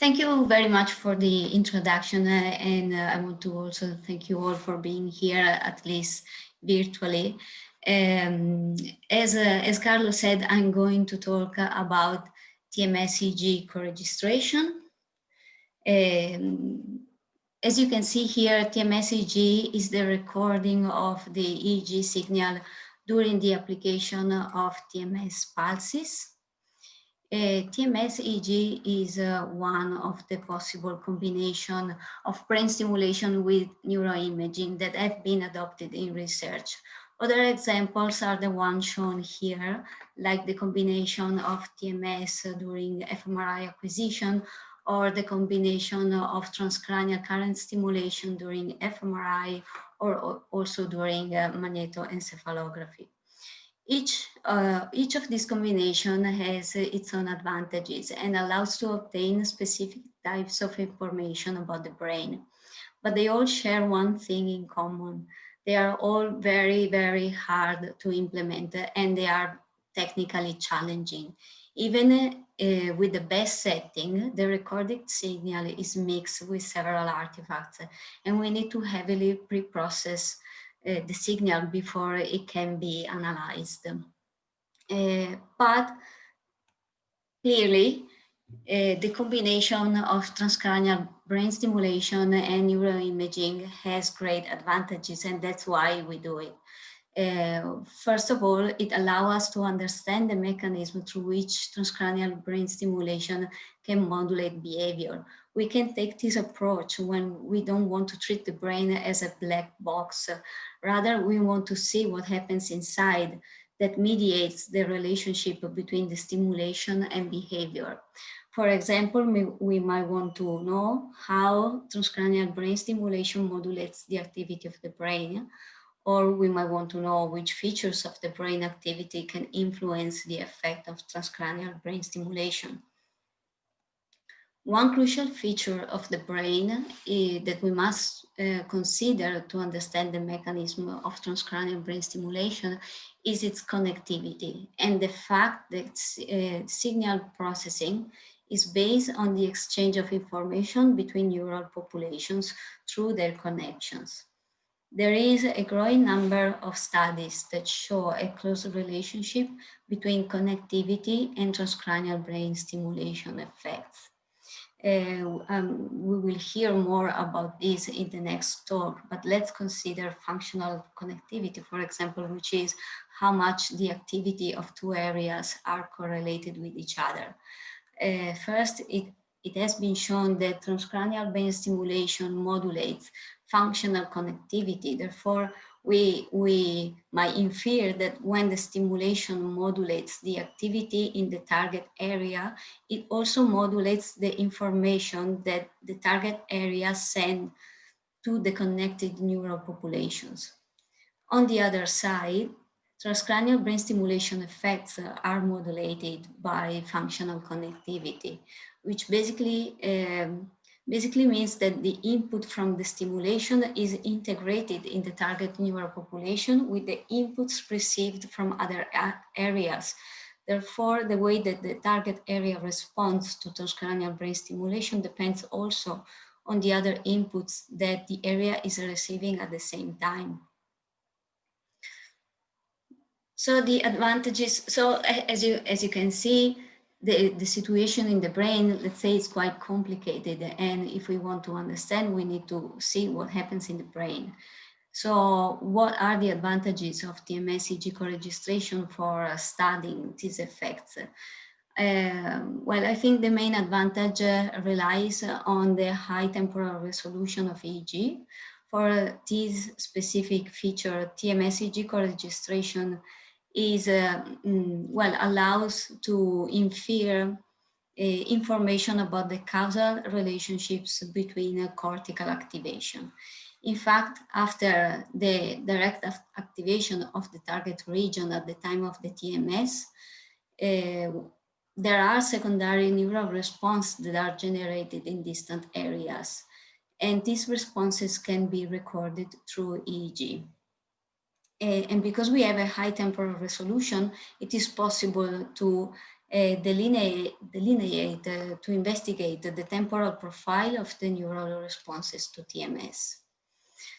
Thank you very much for the introduction, and I want to also thank you all for being here, at least virtually. As Carlos said, I'm going to talk about TMS-EG co-registration. As you can see here, TMS-EG is the recording of the EEG signal during the application of TMS pulses. TMS-EG is one of the possible combination of brain stimulation with neuroimaging that have been adopted in research. Other examples are the ones shown here, like the combination of TMS during fMRI acquisition, or the combination of transcranial current stimulation during fMRI, or also during magnetoencephalography. Each of these combinations has its own advantages and allows to obtain specific types of information about the brain. But they all share one thing in common. They are all very, very hard to implement and they are technically challenging. Even with the best setting, the recorded signal is mixed with several artifacts and we need to heavily pre-process the signal before it can be analyzed. But clearly, the combination of transcranial brain stimulation and neuroimaging has great advantages, and that's why we do it. First of all, it allows us to understand the mechanism through which transcranial brain stimulation can modulate behavior. We can take this approach when we don't want to treat the brain as a black box. Rather, we want to see what happens inside that mediates the relationship between the stimulation and behavior. For example, we might want to know how transcranial brain stimulation modulates the activity of the brain, or we might want to know which features of the brain activity can influence the effect of transcranial brain stimulation. One crucial feature of the brain that we must consider to understand the mechanism of transcranial brain stimulation is its connectivity and the fact that signal processing is based on the exchange of information between neural populations through their connections. There is a growing number of studies that show a close relationship between connectivity and transcranial brain stimulation effects. We will hear more about this in the next talk, but let's consider functional connectivity, for example, which is how much the activity of two areas are correlated with each other. First, it has been shown that transcranial brain stimulation modulates functional connectivity. Therefore, we might infer that when the stimulation modulates the activity in the target area, it also modulates the information that the target area sends to the connected neural populations. On the other side, transcranial brain stimulation effects are modulated by functional connectivity, which basically means that the input from the stimulation is integrated in the target neural population with the inputs received from other areas. Therefore, the way that the target area responds to transcranial brain stimulation depends also on the other inputs that the area is receiving at the same time. So the advantages, so as you can see, the situation in the brain, let's say, is quite complicated. And if we want to understand, we need to see what happens in the brain. So what are the advantages of TMS-EG co-registration for studying these effects? Well, I think the main advantage relies on the high temporal resolution of EEG. For this specific feature, TMS-EG co-registration is, allows to infer information about the causal relationships between cortical activation. In fact, after the direct activation of the target region at the time of the TMS, there are secondary neural responses that are generated in distant areas. And these responses can be recorded through EEG. And because we have a high temporal resolution, it is possible to delineate to investigate the temporal profile of the neural responses to TMS.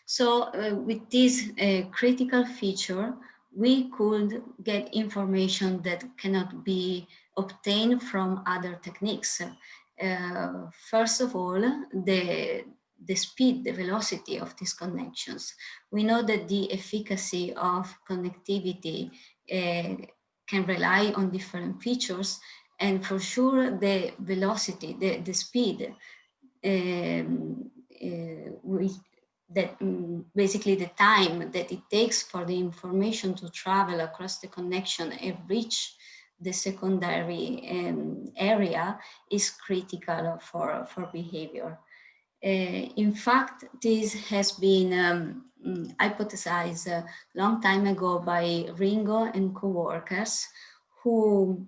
So with this critical feature, we could get information that cannot be obtained from other techniques. First of all, the speed, the velocity of these connections. We know that the efficacy of connectivity can rely on different features, and for sure the velocity, the speed, we, that basically the time that it takes for the information to travel across the connection and reach the secondary area is critical for behavior. In fact, this has been hypothesized a long time ago by Ringo and co-workers, who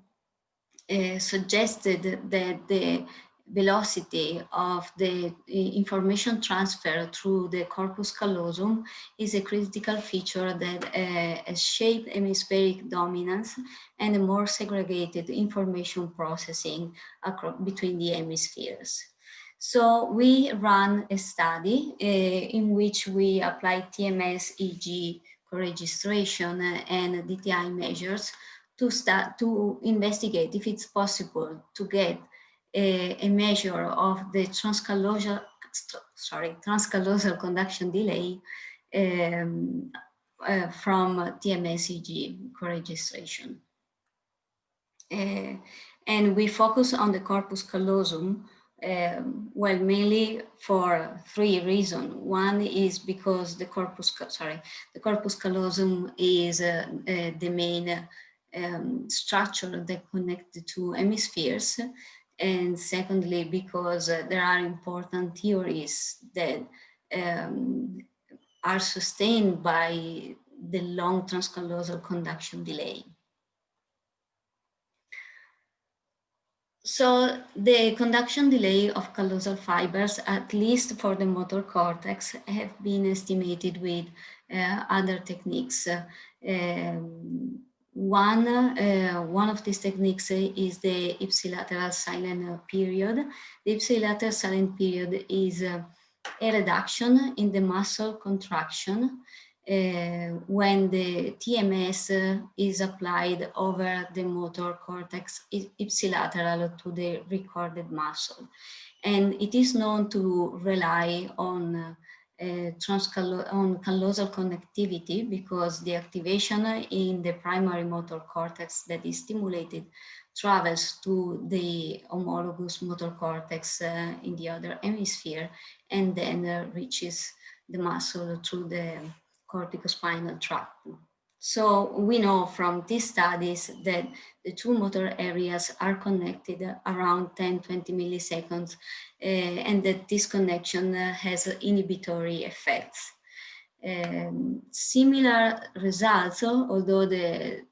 suggested that the velocity of the information transfer through the corpus callosum is a critical feature that has shaped hemispheric dominance and a more segregated information processing between the hemispheres. So we ran a study in which we applied TMS-EG co-registration and DTI measures to investigate if it's possible to get a measure of the transcallosal conduction delay from TMS-EG co-registration. And we focus on the corpus callosum, well, mainly for three reasons. One is because the corpus callosum is the main structure that connects the two hemispheres. And secondly, because there are important theories that are sustained by the long transcallosal conduction delay. So the conduction delay of callosal fibers, at least for the motor cortex, have been estimated with other techniques. One of these techniques is the ipsilateral silent period. The ipsilateral silent period is a reduction in the muscle contraction when the TMS is applied over the motor cortex ipsilateral to the recorded muscle. And it is known to rely on callosal connectivity, because the activation in the primary motor cortex that is stimulated travels to the homologous motor cortex in the other hemisphere, and then reaches the muscle through the corticospinal tract. So we know from these studies that the two motor areas are connected around 10-20 milliseconds, and that this connection has inhibitory effects. Similar results, although the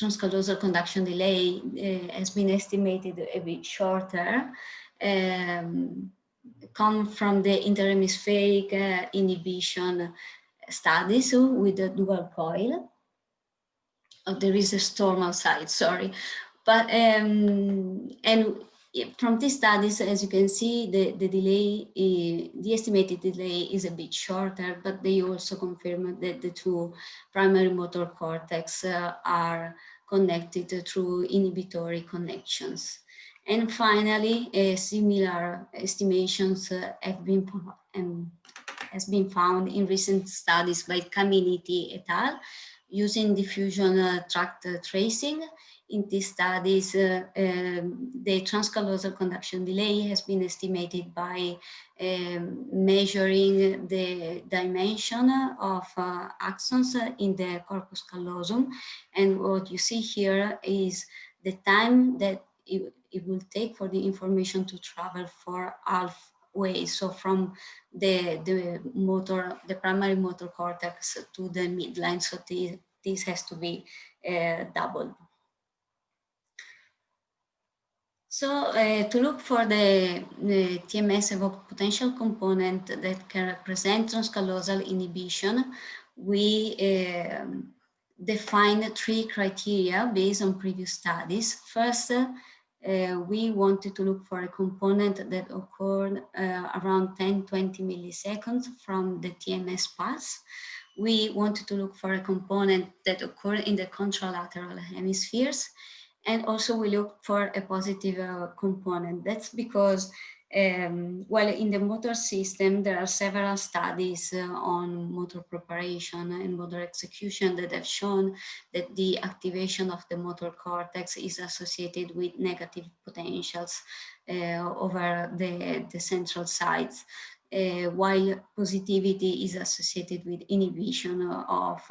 transcallosal conduction delay has been estimated a bit shorter, come from the interhemispheric inhibition studies with the dual coil. Oh, there is a storm outside, sorry. But, and from these studies, as you can see, the delay, the estimated delay is a bit shorter, but they also confirm that the two primary motor cortex are connected through inhibitory connections. And finally, similar estimations have been found in recent studies by Caminiti et al. Using diffusion tract tracing. In these studies, the transcallosal conduction delay has been estimated by measuring the dimension of axons in the corpus callosum. And what you see here is the time that it will take for the information to travel for halfway. So from the primary motor cortex to the midline. So this has to be doubled. So to look for the TMS-evoked potential component that can represent transcallosal inhibition, we defined three criteria based on previous studies. First, we wanted to look for a component that occurred around 10-20 milliseconds from the TMS pulse. We wanted to look for a component that occurred in the contralateral hemispheres. And also we looked for a positive component. That's because well, in the motor system, there are several studies on motor preparation and motor execution that have shown that the activation of the motor cortex is associated with negative potentials over the central sides. While positivity is associated with inhibition of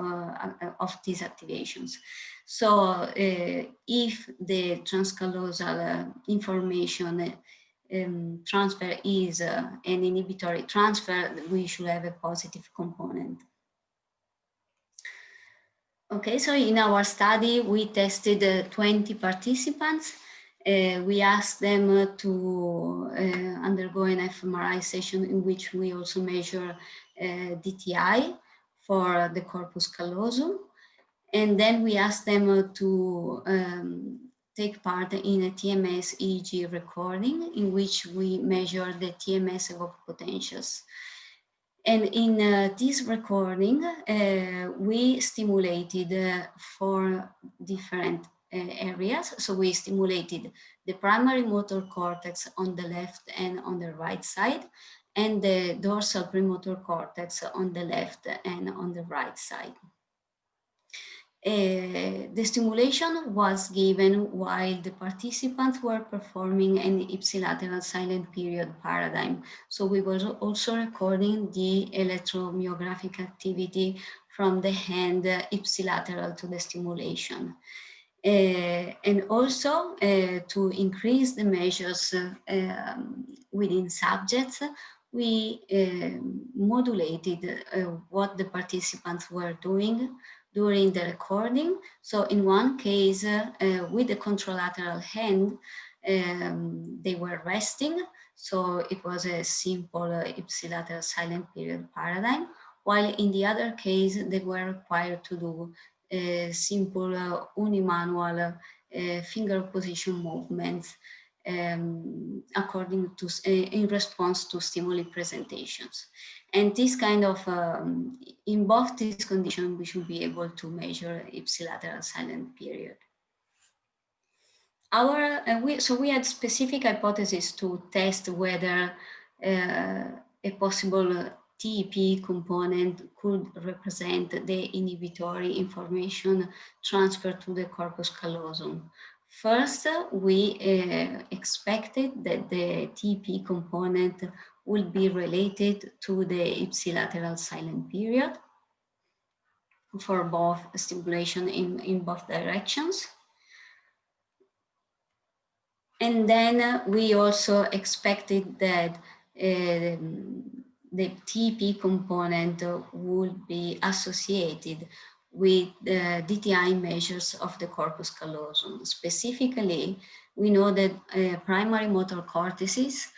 these activations. So if the transcallosal information transfer is an inhibitory transfer, we should have a positive component. Okay, so in our study, we tested 20 participants. We asked them to undergo an fMRI session in which we also measure DTI for the corpus callosum. And then we asked them to take part in a TMS EEG recording in which we measure the TMS-evoked potentials. And in this recording, we stimulated 4 different areas. So we stimulated the primary motor cortex on the left and on the right side, and the dorsal premotor cortex on the left and on the right side. The stimulation was given while the participants were performing an ipsilateral silent period paradigm. So we were also recording the electromyographic activity from the hand ipsilateral to the stimulation. And also to increase the measures within subjects, we modulated what the participants were doing during the recording. So in one case, with the contralateral hand, they were resting. So it was a simple ipsilateral silent period paradigm, while in the other case, they were required to do simple unimanual finger position movements according to, in response to stimuli presentations. And this kind of, in both these conditions, we should be able to measure ipsilateral silent period. So we had specific hypotheses to test whether a possible TEP component could represent the inhibitory information transferred to the corpus callosum. First, we expected that the TEP component will be related to the ipsilateral silent period for both stimulation in both directions. And then we also expected that the TEP component would be associated with the DTI measures of the corpus callosum. Specifically, we know that primary motor cortices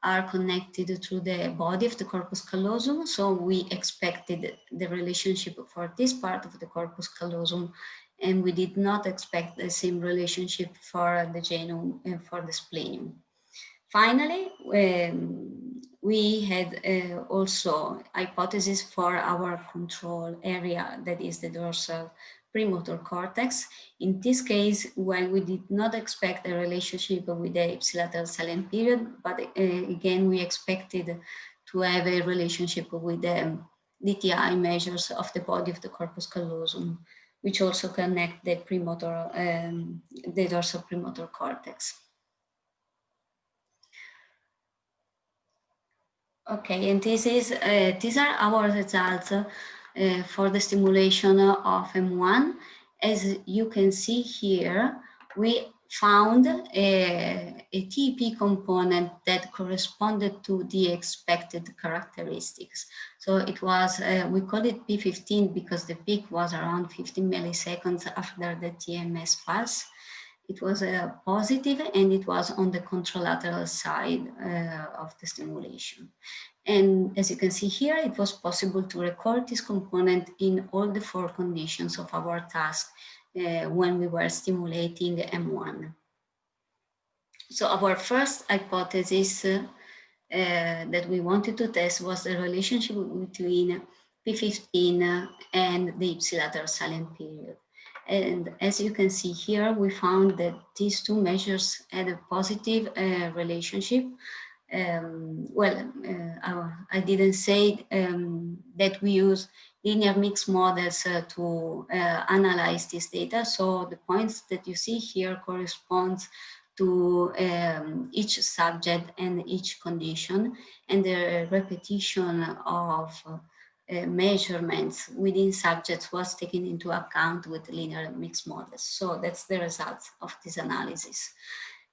are connected to the body of the corpus callosum. So we expected the relationship for this part of the corpus callosum, and we did not expect the same relationship for the genome and for the splenium. Finally, we had also hypotheses for our control area, that is the dorsal premotor cortex. In this case, while we did not expect a relationship with the ipsilateral silent period, but again, we expected to have a relationship with the DTI measures of the body of the corpus callosum, which also connect the premotor, the dorsal premotor cortex. Okay, and these are our results for the stimulation of M1. As you can see here, we found a TEP component that corresponded to the expected characteristics. So it was, we call it P15 because the peak was around 15 milliseconds after the TMS pulse. It was a positive, and it was on the contralateral side of the stimulation. And as you can see here, it was possible to record this component in all the 4 conditions of our task when we were stimulating M1. So our first hypothesis that we wanted to test was the relationship between P15 and the ipsilateral silent period. And as you can see here, we found that these 2 measures had a positive relationship. I didn't say that we use linear mixed models to analyze this data. So the points that you see here corresponds to each subject and each condition, and the repetition of measurements within subjects was taken into account with linear mixed models. So that's the result of this analysis.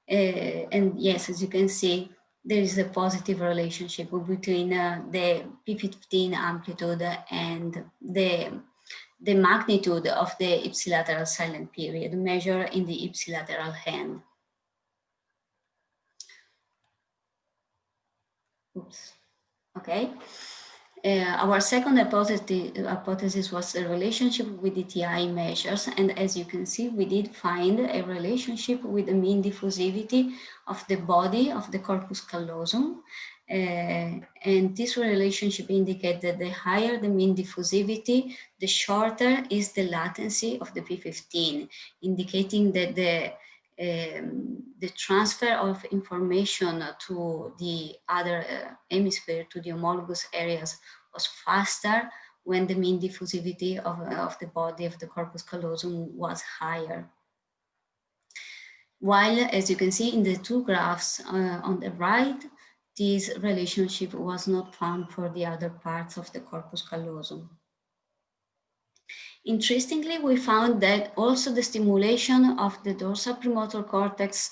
And yes, as you can see, there is a positive relationship between the P15 amplitude and the magnitude of the ipsilateral silent period measured in the ipsilateral hand. Oops. Okay. Our second hypothesis was a relationship with the TI measures, and as you can see, we did find a relationship with the mean diffusivity of the body of the corpus callosum. And this relationship indicates that the higher the mean diffusivity, the shorter is the latency of the P15, indicating that the transfer of information to the other hemisphere, to the homologous areas, was faster when the mean diffusivity of the body of the corpus callosum was higher. While, as you can see in the 2 graphs on the right, this relationship was not found for the other parts of the corpus callosum. Interestingly, we found that also the stimulation of the dorsal premotor cortex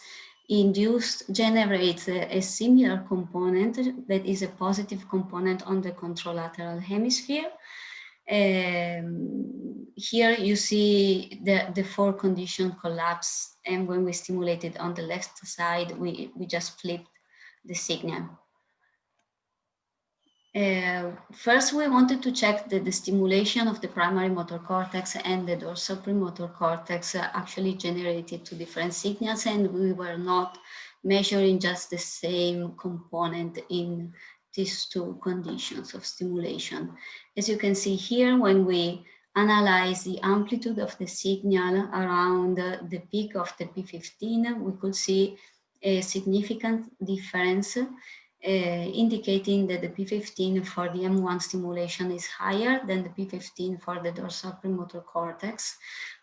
induced generates a similar component that is a positive component on the contralateral hemisphere. Here you see the 4 condition collapse, and when we stimulated on the left side, we just flipped the signal. First, we wanted to check that the stimulation of the primary motor cortex and the dorsal premotor cortex actually generated 2 different signals, and we were not measuring just the same component in these 2 conditions of stimulation. As you can see here, when we analyze the amplitude of the signal around the peak of the P15, we could see a significant difference indicating that the P15 for the M1 stimulation is higher than the P15 for the dorsal premotor cortex,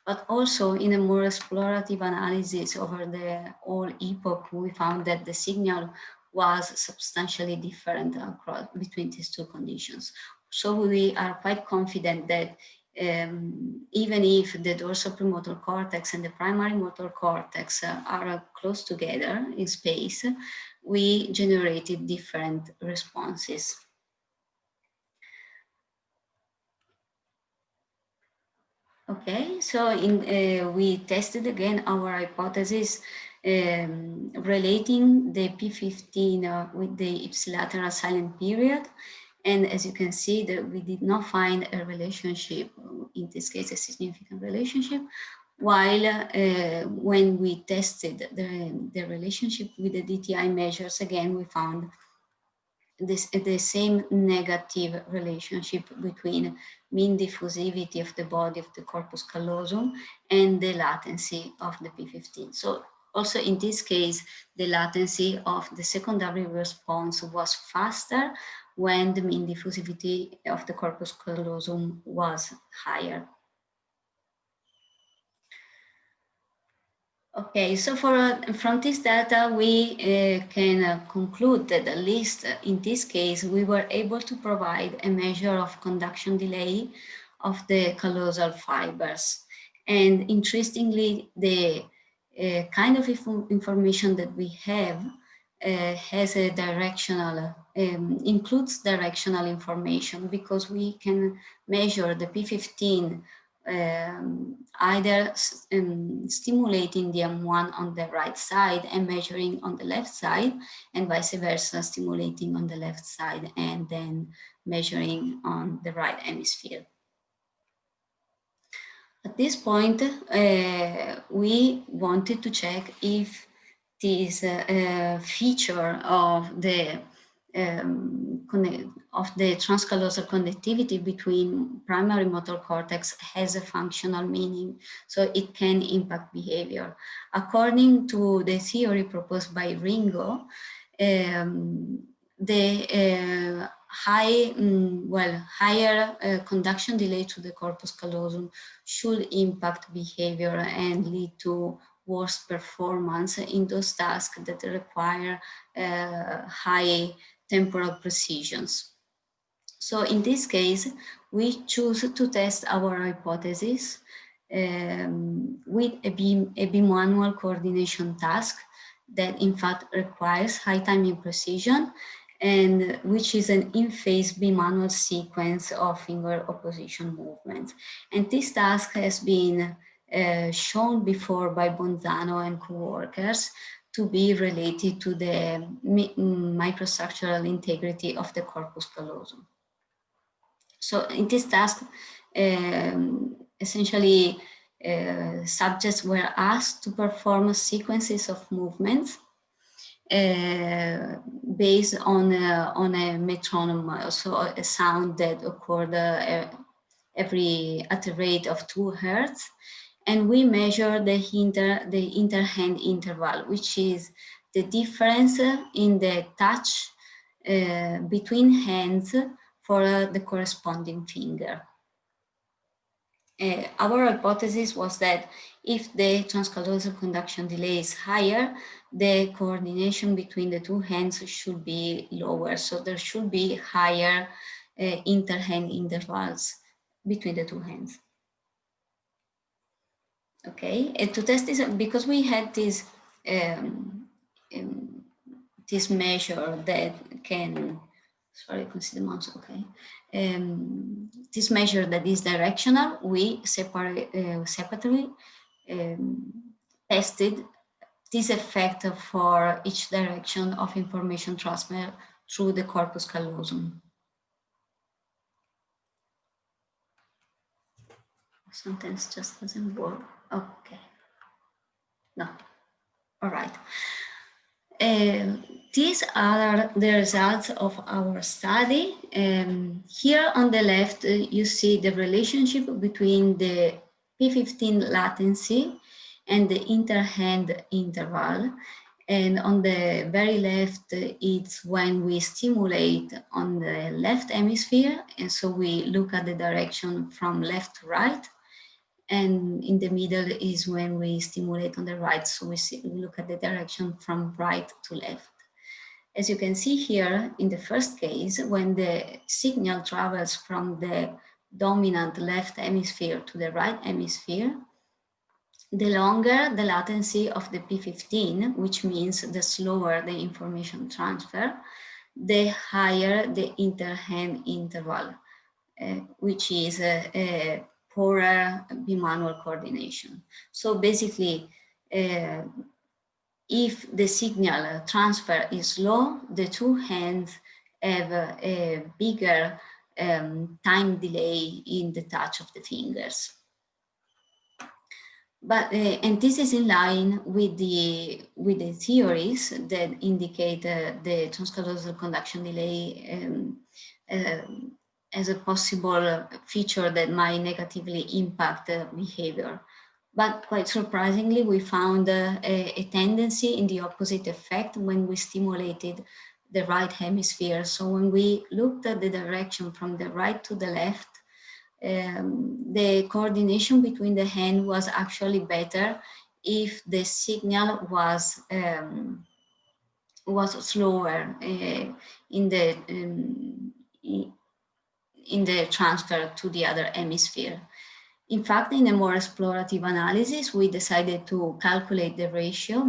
but also in a more explorative analysis over the whole epoch, we found that the signal was substantially different across, between these 2 conditions. So we are quite confident that even if the dorsal premotor cortex and the primary motor cortex are close together in space, we generated different responses. Okay, so we tested again our hypothesis relating the P15 with the ipsilateral silent period. And as you can see, that we did not find a relationship, in this case, a significant relationship, while when we tested the relationship with the DTI measures, again, we found the same negative relationship between mean diffusivity of the body of the corpus callosum and the latency of the P15. So also in this case, the latency of the secondary response was faster when the mean diffusivity of the corpus callosum was higher. Okay, so from this data, we can conclude that at least in this case, we were able to provide a measure of conduction delay of the callosal fibers. And interestingly, the kind of information that we have has a directional, includes directional information, because we can measure the P15 either stimulating the M1 on the right side and measuring on the left side, and vice versa, stimulating on the left side and then measuring on the right hemisphere. At this point, we wanted to check if this feature of the transcallosal connectivity between primary motor cortex has a functional meaning, so it can impact behavior. According to the theory proposed by Ringo, the higher conduction delay to the corpus callosum should impact behavior and lead to worse performance in those tasks that require high temporal precisions. So in this case, we choose to test our hypothesis with a bimanual coordination task that in fact requires high timing precision, and which is an in-phase bimanual sequence of finger opposition movements. And this task has been shown before by Bonzano and co-workers to be related to the microstructural integrity of the corpus callosum. So in this task, essentially subjects were asked to perform sequences of movements based on a metronome, so a sound that occurred at a rate of 2 hertz. And we measure the interhand interval, which is the difference in the touch between hands for the corresponding finger. Our hypothesis was that if the transcallosal conduction delay is higher, the coordination between the two hands should be lower. So there should be higher interhand intervals between the two hands. Okay, and to test this, because we had this this measure that can, sorry, consider mouse, okay. This measure that is directional, we separately tested this effect for each direction of information transfer through the corpus callosum. Sometimes just doesn't work. Okay. No. All right. These are the results of our study. Here on the left, you see the relationship between the P15 latency and the interhand interval. And on the very left, it's when we stimulate on the left hemisphere. And so we look at the direction from left to right. And in the middle is when we stimulate on the right. So we look at the direction from right to left. As you can see here, in the first case, when the signal travels from the dominant left hemisphere to the right hemisphere, the longer the latency of the P15, which means the slower the information transfer, the higher the interhand interval, which is a poorer bimanual coordination. So basically, if the signal transfer is low, the two hands have a bigger time delay in the touch of the fingers. But and this is in line with the theories that indicate the transcallosal conduction delay as a possible feature that might negatively impact behavior. But quite surprisingly, we found a tendency in the opposite effect when we stimulated the right hemisphere. So when we looked at the direction from the right to the left, the coordination between the hand was actually better if the signal was slower in the transfer to the other hemisphere. In fact, in a more explorative analysis, we decided to calculate the ratio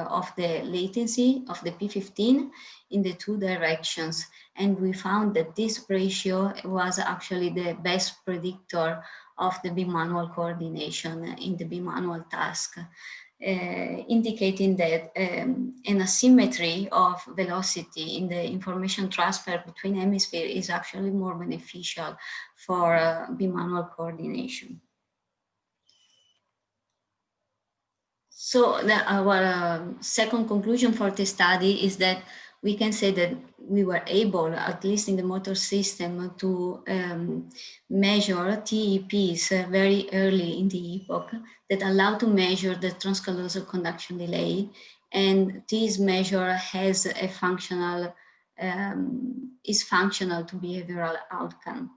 of the latency of the P15 in the two directions. And we found that this ratio was actually the best predictor of the bimanual coordination in the bimanual task, indicating that an asymmetry of velocity in the information transfer between hemispheres is actually more beneficial for bimanual coordination. So our second conclusion for the study is that we can say that we were able, at least in the motor system, to measure TEPs very early in the epoch that allow to measure the transcallosal conduction delay. And this measure has a functional, is functional to behavioral outcome.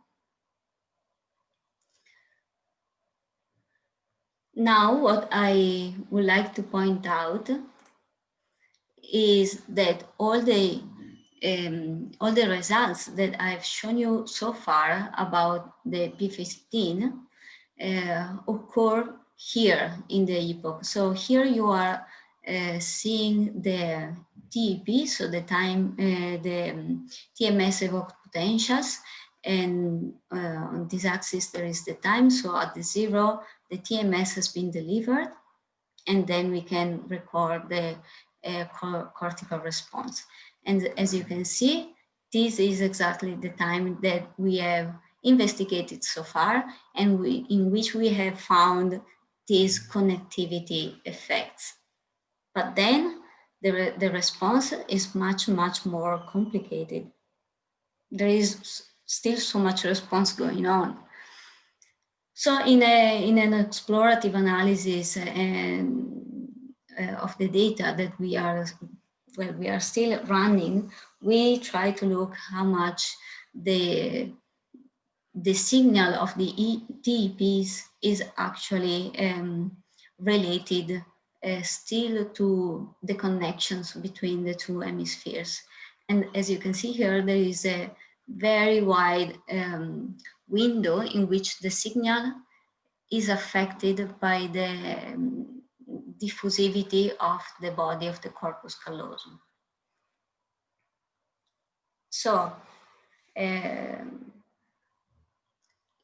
Now, what I would like to point out is that all the results that I've shown you so far about the P15 occur here in the epoch. So here you are seeing the TEP, so the time, the TMS-evoked potentials, and on this axis there is the time. So at the 0, the TMS has been delivered, and then we can record the cortical response. And as you can see, this is exactly the time that we have investigated so far, and in which we have found these connectivity effects. But then the response is much, much more complicated. There is still so much response going on. So in an explorative analysis of the data that we are still running, we try to look how much the signal of the TEPs is actually related still to the connections between the two hemispheres. And as you can see here, there is a very wide window in which the signal is affected by the diffusivity of the body of the corpus callosum. So,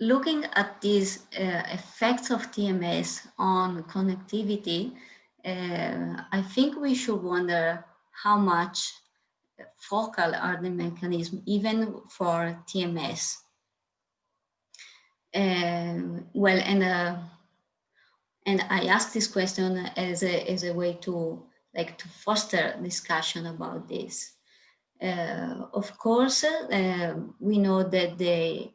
looking at these effects of TMS on connectivity, I think we should wonder how much focal are the mechanisms, even for TMS. Well, and I ask this question as a way to foster discussion about this. Of course, we know that the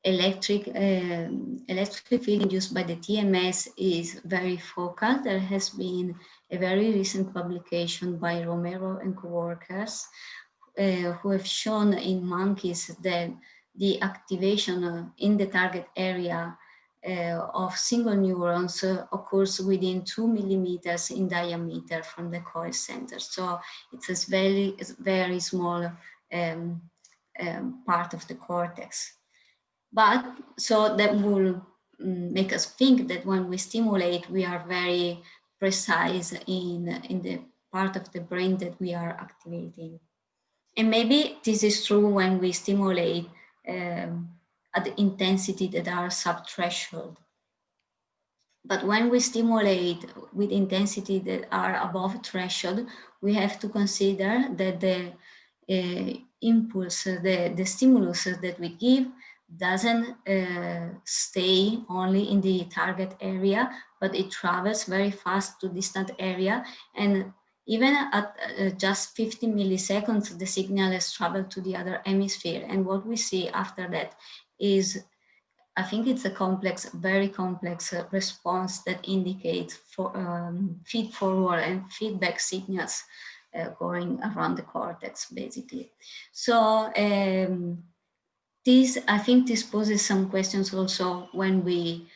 electric field induced by the TMS is very focal. There has been a very recent publication by Romero and co-workers who have shown in monkeys that the activation in the target area of single neurons occurs within 2 millimeters in diameter from the coil center. So it's a very small part of the cortex. But so that will make us think that when we stimulate, we are very precise in the part of the brain that we are activating. And maybe this is true when we stimulate at the intensity that are sub-threshold. But when we stimulate with intensity that are above threshold, we have to consider that the impulse, the stimulus that we give doesn't stay only in the target area, but it travels very fast to distant area. And even at just 50 milliseconds, the signal has traveled to the other hemisphere. And what we see after that is, I think it's a complex, very complex response that indicates feed forward and feedback signals going around the cortex, basically. So I think this poses some questions also when we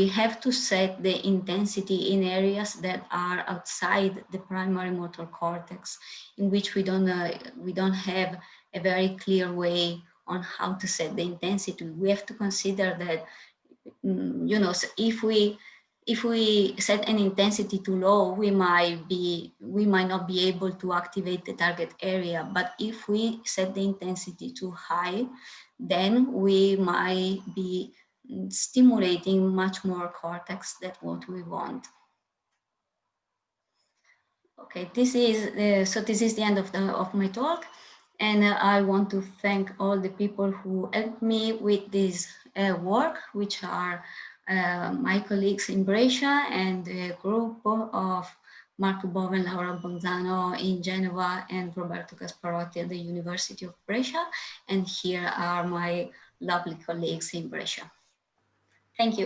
have to set the intensity in areas that are outside the primary motor cortex, in which we don't have a very clear way on how to set the intensity. We have to consider that you know, so if we set an intensity too low, we might not be able to activate the target area. But if we set the intensity too high, then we might be stimulating much more cortex than what we want. Okay, this is so this is the end of my talk, and I want to thank all the people who helped me with this work, which are my colleagues in Brescia and the group of Marco Bove and Laura Bonzano in Genova and Roberto Gasparotti at the University of Brescia. And here are my lovely colleagues in Brescia. Thank you.